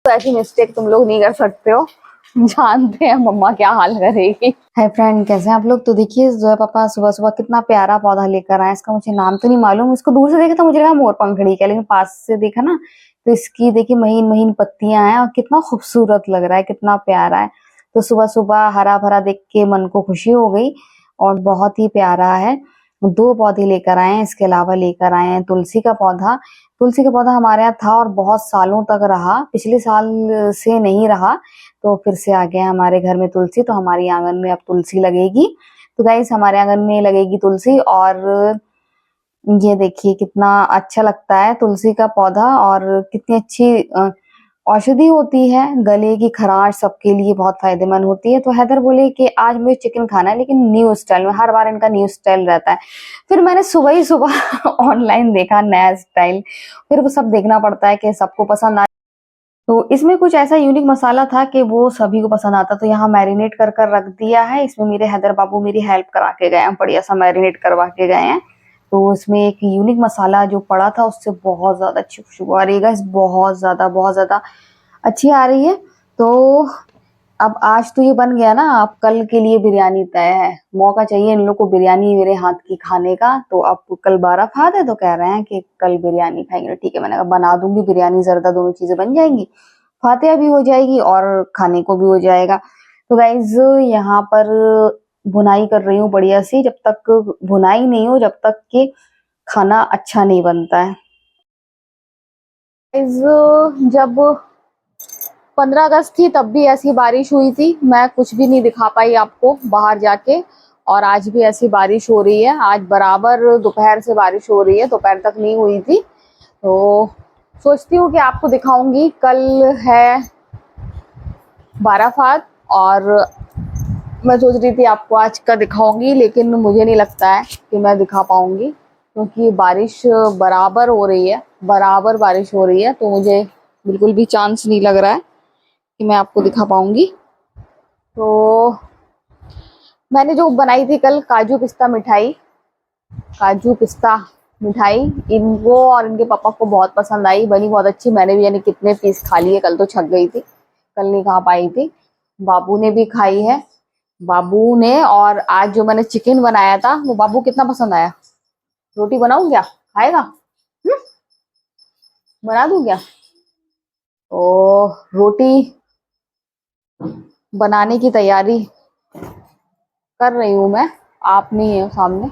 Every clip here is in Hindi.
तो ऐसी मिस्टेक तुम लोग नहीं कर सकते हो। जानते हैं मम्मा क्या हाल करेगी। हाय फ्रेंड, कैसे हैं आप लोग। तो देखिए जोया पापा सुबह सुबह कितना प्यारा पौधा लेकर आए। इसका मुझे नाम तो नहीं मालूम, इसको दूर से देखा तो मुझे लगा मोर पंखड़ी का, लेकिन पास से देखा ना तो इसकी देखिए महीन महीन पत्तियां हैं और कितना खूबसूरत लग रहा है, कितना प्यारा है। तो सुबह सुबह हरा भरा देख के मन को खुशी हो गई और बहुत ही प्यारा है। 2 पौधे लेकर आए हैं, इसके अलावा लेकर आए हैं तुलसी का पौधा। तुलसी का पौधा हमारे यहाँ था और बहुत सालों तक रहा, पिछले साल से नहीं रहा, तो फिर से आ गया हमारे घर में तुलसी। तो हमारे आंगन में अब तुलसी लगेगी। तो गाइस हमारे आंगन में लगेगी तुलसी और ये देखिए कितना अच्छा लगता है तुलसी का पौधा और कितनी अच्छी औषधि होती है। गले की खराश सबके लिए बहुत फायदेमंद होती है। तो हैदर बोले कि आज मुझे चिकन खाना है, लेकिन न्यू स्टाइल में। हर बार इनका न्यू स्टाइल रहता है। फिर मैंने सुबह ही सुबह ऑनलाइन देखा नया स्टाइल, फिर वो सब देखना पड़ता है कि सबको पसंद आ। तो इसमें कुछ ऐसा यूनिक मसाला था कि वो सभी को पसंद आता। तो यहाँ मैरिनेट कर कर रख दिया है। इसमें मेरे हैदर बाबू मेरी हेल्प करा के गए हैं, बढ़िया सा मैरिनेट करवा के गए हैं। तो इसमें एक यूनिक मसाला जो पड़ा था उससे बहुत ज्यादा अच्छी खुशबू आ रही है गाइस, बहुत ज्यादा अच्छी आ रही है। तो अब आज तो ये बन गया ना, अब कल के लिए बिरयानी तय है। मौका चाहिए इन लोग को बिरयानी मेरे हाथ की खाने का। तो अब कल 12 फात है तो कह रहे हैं कि कल बिरयानी खाएंगे। ठीक है, मैंने कहा बना दूंगी बिरयानी, जरदा, दोनों चीजें बन जाएंगी, फातिहा भी हो जाएगी और खाने को भी हो जाएगा। तो गाइज यहाँ पर भुनाई कर रही हूँ बढ़िया सी, जब तक भुनाई नहीं हो जब तक कि खाना अच्छा नहीं बनता है। जब 15 अगस्त थी तब भी ऐसी बारिश हुई थी, मैं कुछ भी नहीं दिखा पाई आपको बाहर जाके। और आज भी ऐसी बारिश हो रही है। आज बराबर दोपहर से बारिश हो रही है, दोपहर तक नहीं हुई थी। तो सोचती हूँ कि आपको दिखाऊंगी। कल है 12 फात और मैं सोच रही थी आपको आज का दिखाऊंगी, लेकिन मुझे नहीं लगता है कि मैं दिखा पाऊंगी, क्योंकि बारिश बराबर हो रही है, बराबर बारिश हो रही है। तो मुझे बिल्कुल भी चांस नहीं लग रहा है कि मैं आपको दिखा पाऊंगी। तो मैंने जो बनाई थी कल काजू पिस्ता मिठाई, काजू पिस्ता मिठाई, इनको और इनके पापा को बहुत पसंद आई, बनी बहुत अच्छी। मैंने भी यानी कितने पीस खा लिए, कल तो छक गई थी, कल नहीं खा पाई थी। बाबू ने भी खाई है, बाबू ने। और आज जो मैंने चिकन बनाया था वो बाबू कितना पसंद आया। रोटी बनाऊं क्या, खाएगा? बना दूं क्या? तो रोटी बनाने की तैयारी कर रही हूं मैं। आप नहीं है सामने,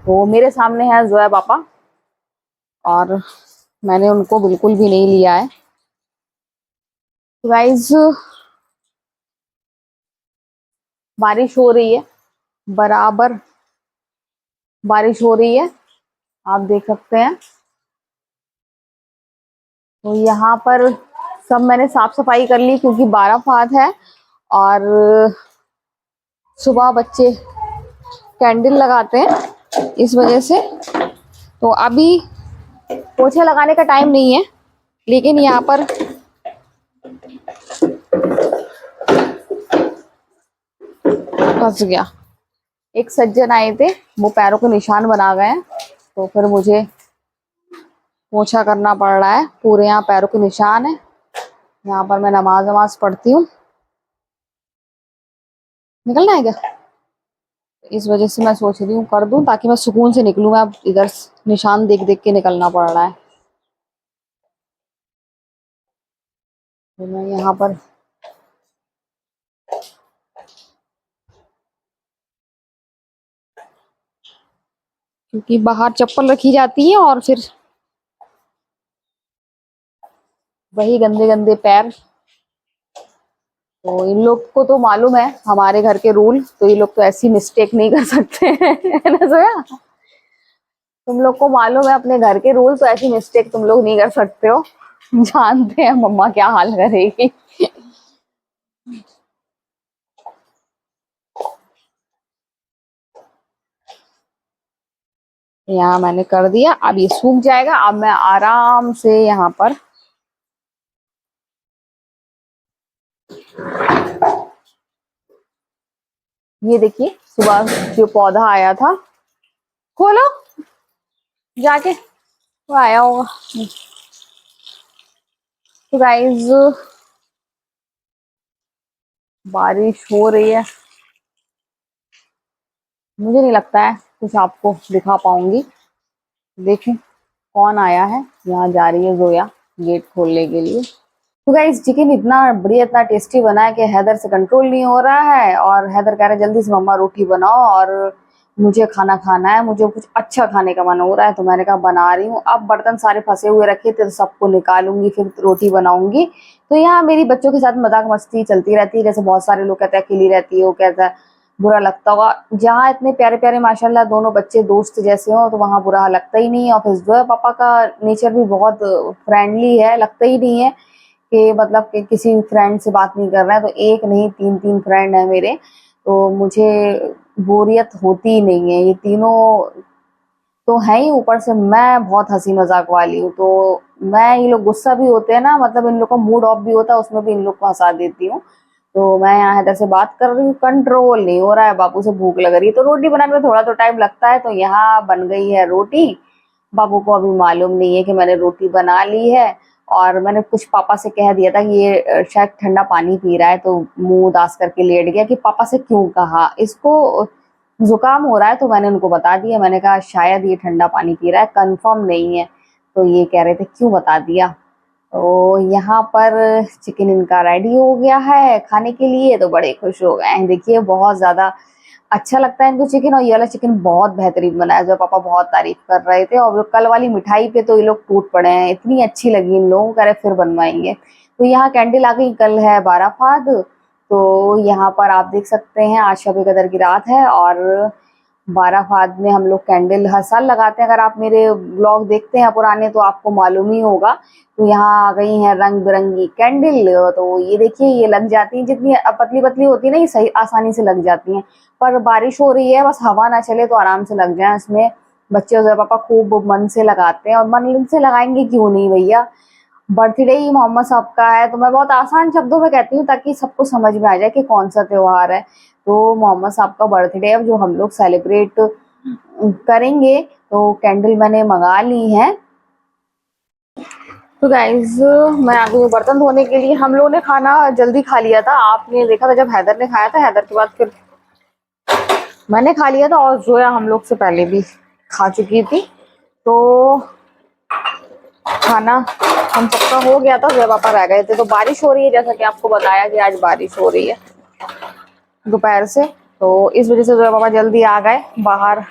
वो मेरे सामने है जोया पापा, और मैंने उनको बिल्कुल भी नहीं लिया है। गाइस बारिश हो रही है, बराबर बारिश हो रही है, आप देख सकते हैं। तो यहाँ पर सब मैंने साफ सफाई कर ली, क्योंकि 12 फात है और सुबह बच्चे कैंडल लगाते हैं, इस वजह से। तो अभी पोछे लगाने का टाइम नहीं है, लेकिन यहाँ पर फंस गया। एक सज्जन आए थे, वो पैरों के निशान बना गए हैं, तो फिर मुझे पोछा करना पड़ रहा है। पूरे यहाँ पैरों के निशान है। यहाँ पर मैं नमाज पढ़ती हूँ। निकलना है क्या? इस वजह से मैं सोच रही हूँ कर दूं, ताकि मैं सुकून से निकलूं। मैं अब इधर निशान देख देख के निकलना पड़ रहा है। तो मैं यहाँ पर क्योंकि बाहर चप्पल रखी जाती है और फिर वही गंदे गंदे पैर। तो इन लोग को तो मालूम है हमारे घर के रूल, तो ये लोग तो ऐसी मिस्टेक नहीं कर सकते है ना जोया? तुम लोग को मालूम है अपने घर के रूल, तो ऐसी मिस्टेक तुम लोग नहीं कर सकते हो। जानते हैं मम्मा क्या हाल करेगी। यहाँ मैंने कर दिया, अब ये सूख जाएगा। अब मैं आराम से यहाँ पर ये देखिए सुबह जो पौधा आया था, खोलो जाके, वो आया होगा। तो गाइज बारिश हो रही है, मुझे नहीं लगता है कुछ आपको दिखा पाऊंगी। देखें कौन आया है, यहाँ जा रही है जोया गेट खोलने के लिए। तो गाइस चिकन इतना बढ़िया इतना टेस्टी बना है कि हैदर से कंट्रोल नहीं हो रहा है, और हैदर कह रहा है जल्दी से मम्मा रोटी बनाओ और मुझे खाना खाना है, मुझे कुछ अच्छा खाने का मन हो रहा है। तो मैंने कहा बना रही हूँ। अब बर्तन सारे फंसे हुए रखे थे तो सबको निकालूंगी फिर रोटी बनाऊंगी। तो यहाँ मेरी बच्चों के साथ मजाक मस्ती चलती रहती है, जैसे बहुत सारे लोग कहते हैं अकेली रहती है, वो कहता है बुरा लगता होगा। जहाँ इतने प्यारे प्यारे माशाल्लाह दोनों बच्चे दोस्त जैसे हो तो वहां बुरा लगता ही नहीं है। और फिर जो है पापा का नेचर भी बहुत फ्रेंडली है, लगता ही नहीं है कि मतलब कि किसी फ्रेंड से बात नहीं कर रहा है। तो एक नहीं तीन तीन फ्रेंड है मेरे, तो मुझे बोरियत होती ही नहीं है। ये तीनों तो है ही, ऊपर से मैं बहुत हंसी मजाक वाली हूँ। तो मैं ये लोग गुस्सा भी होते हैं ना, मतलब इन लोग का मूड ऑफ भी होता है, उसमें भी इन लोग को हंसा देती हूँ। तो मैं यहाँ हैदर से बात कर रही हूँ, कंट्रोल नहीं हो रहा है, बाबू से भूख लग रही है। तो रोटी बनाने में थोड़ा तो टाइम लगता है। तो यहाँ बन गई है रोटी, बाबू को अभी मालूम नहीं है कि मैंने रोटी बना ली है। और मैंने कुछ पापा से कह दिया था कि ये शायद ठंडा पानी पी रहा है, तो मुंह उदास करके लेट गया कि पापा से क्यों कहा, इसको जुकाम हो रहा है। तो मैंने उनको बता दिया, मैंने कहा शायद ये ठंडा पानी पी रहा है, कंफर्म नहीं है। तो ये कह रहे थे क्यों बता दिया। तो यहाँ पर चिकन इनका रेडी हो गया है खाने के लिए, तो बड़े खुश हो गए हैं। देखिए बहुत ज्यादा अच्छा लगता है इनको चिकन, और ये वाला चिकन बहुत बेहतरीन बना है, जो पापा बहुत तारीफ कर रहे थे। और कल वाली मिठाई पे तो ये लोग टूट पड़े हैं, इतनी अच्छी लगी इन लोगों को, कह रहे फिर बनवाएंगे। तो यहाँ कैंडल आ गई, कल है 12 फाद। तो यहाँ पर आप देख सकते हैं आज शब कदर की रात है, और 12 फाद में हम लोग कैंडल हर साल लगाते हैं। अगर आप मेरे ब्लॉग देखते हैं पुराने तो आपको मालूम ही होगा। तो यहाँ आ गई हैं रंग बिरंगी कैंडल। तो ये देखिए ये लग जाती है, जितनी पतली पतली होती है ना ये सही आसानी से लग जाती हैं। पर बारिश हो रही है, बस हवा ना चले तो आराम से लग जाए इसमें। बच्चे और पापा खूब मन से लगाते हैं, और मन से लगाएंगे क्यों नहीं भैया, बर्थडे ही मोहम्मद साहब का है। तो मैं बहुत आसान शब्दों में कहती हूँ ताकि सबको समझ में आ जाए कि कौन सा त्योहार है। तो मोहम्मद साहब का बर्थडे है जो हम लोग सेलिब्रेट करेंगे। तो कैंडल मैंने मंगा ली है। तो गाइज मैं आ गई हूँ बर्तन धोने के लिए। हम लोगों ने खाना जल्दी खा लिया था, आपने देखा था जब हैदर ने खाया था, हैदर के बाद फिर मैंने खा लिया था, और जोया हम लोग से पहले भी खा चुकी थी। तो खाना हम सबका हो गया था, जोया पापा रह गए थे। तो बारिश हो रही है, जैसा कि आपको बताया कि आज बारिश हो रही है दोपहर से। तो इस वजह से जोया पापा जल्दी आ गए। बाहर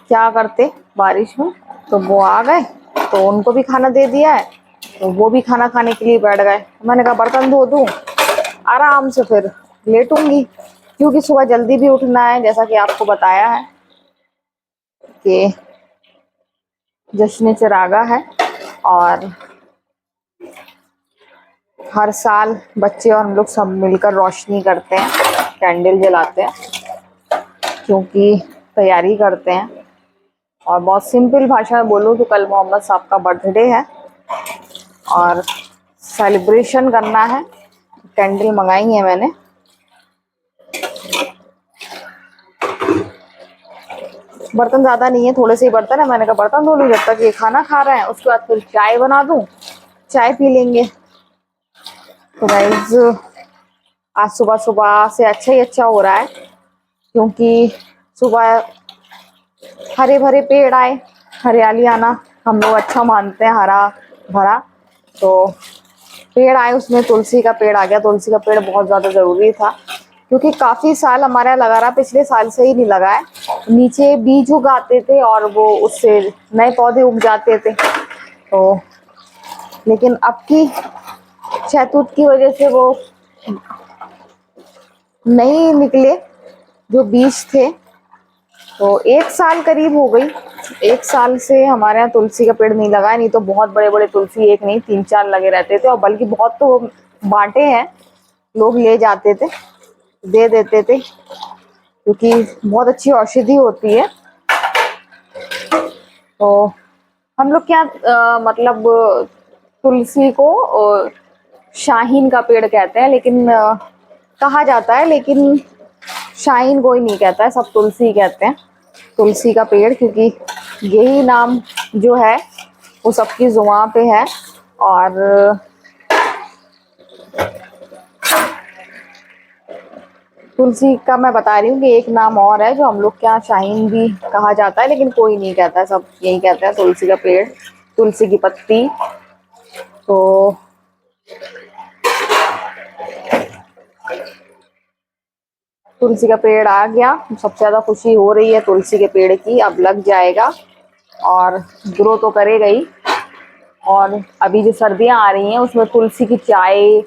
क्या करते बारिश में, तो वो आ गए, तो उनको भी खाना दे दिया है। तो वो भी खाना खाने के लिए बैठ गए। मैंने कहा बर्तन धो दूं, आराम से फिर लेटूंगी, क्योंकि सुबह जल्दी भी उठना है, जैसा कि आपको बताया है कि जश्न चिरागा है। और हर साल बच्चे और हम लोग सब मिलकर रोशनी करते हैं, कैंडल जलाते हैं, क्योंकि तैयारी करते हैं। और बहुत सिंपल भाषा में बोलूँ तो कल मोहम्मद साहब का बर्थडे है और सेलिब्रेशन करना है। कैंडल मंगाई है मैंने। बर्तन ज्यादा नहीं है, थोड़े से ही बर्तन है। मैंने कहा बर्तन धो लूं जब तक ये खाना खा रहे हैं, उसके बाद फिर चाय बना दूं, चाय पी लेंगे। तो गाइस आज सुबह सुबह से अच्छा ही अच्छा हो रहा है, क्योंकि सुबह हरे भरे पेड़ आए, हरियाली आना हम लोग अच्छा मानते हैं, हरा भरा। तो पेड़ आए, उसमें तुलसी का पेड़ आ गया। तुलसी का पेड़ बहुत ज्यादा जरूरी था, क्योंकि काफी साल हमारे यहाँ लगा रहा, पिछले साल से ही नहीं लगा है। नीचे बीज उगाते थे और वो उससे नए पौधे उग जाते थे। तो लेकिन अब की शहतूत की वजह से वो नहीं निकले जो बीज थे। तो 1 साल करीब हो गई, 1 साल से हमारे यहाँ तुलसी का पेड़ नहीं लगा है। नहीं तो बहुत बड़े बड़े तुलसी, एक नहीं 3-4 लगे रहते थे, और बल्कि बहुत तो बांटे हैं, लोग ले जाते थे, दे देते थे, क्योंकि बहुत अच्छी औषधि होती है। तो हम लोग क्या मतलब तुलसी को शाहीन का पेड़ कहते हैं, लेकिन कहा जाता है, लेकिन शाहीन कोई नहीं कहता है, सब तुलसी कहते हैं, तुलसी का पेड़, क्योंकि यही नाम जो है वो सबकी जुबान पे है। और तुलसी का मैं बता रही हूँ कि एक नाम और है जो हम लोग के यहाँ शाहीन भी कहा जाता है, लेकिन कोई नहीं कहता है, सब यही कहते हैं तुलसी का पेड़, तुलसी की पत्ती। तो तुलसी का पेड़ आ गया, सबसे ज्यादा खुशी हो रही है तुलसी के पेड़ की, अब लग जाएगा और ग्रो तो करेगा ही। और अभी जो सर्दियां आ रही हैं उसमें तुलसी की चाय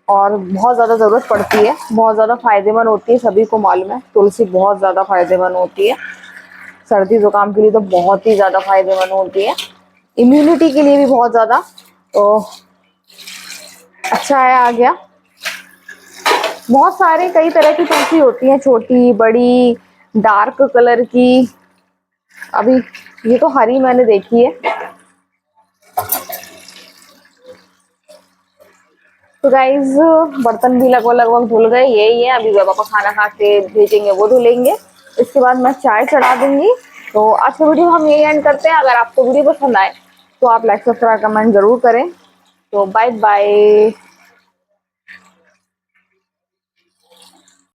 और बहुत ज़्यादा ज़रूरत पड़ती है, बहुत ज़्यादा फायदेमंद होती है, सभी को मालूम है तुलसी बहुत ज़्यादा फायदेमंद होती है। सर्दी जुकाम के लिए तो बहुत ही ज़्यादा फायदेमंद होती है, इम्यूनिटी के लिए भी बहुत ज़्यादा। तो अच्छा है, आ गया। बहुत सारे कई तरह की तुलसी होती हैं, छोटी बड़ी डार्क कलर की। अभी ये तो हरी मैंने देखी है। तो गाइज बर्तन भी लगभग लगभग धुल गए, यही है, अभी पापा खाना खा के भेजेंगे वो धुलेंगे, इसके बाद मैं चाय चढ़ा दूंगी। तो आज का वीडियो हम यही एंड करते हैं। अगर आपको वीडियो पसंद आए तो आप लाइक सब्सक्राइब कमेंट जरूर करें। तो बाय बाय।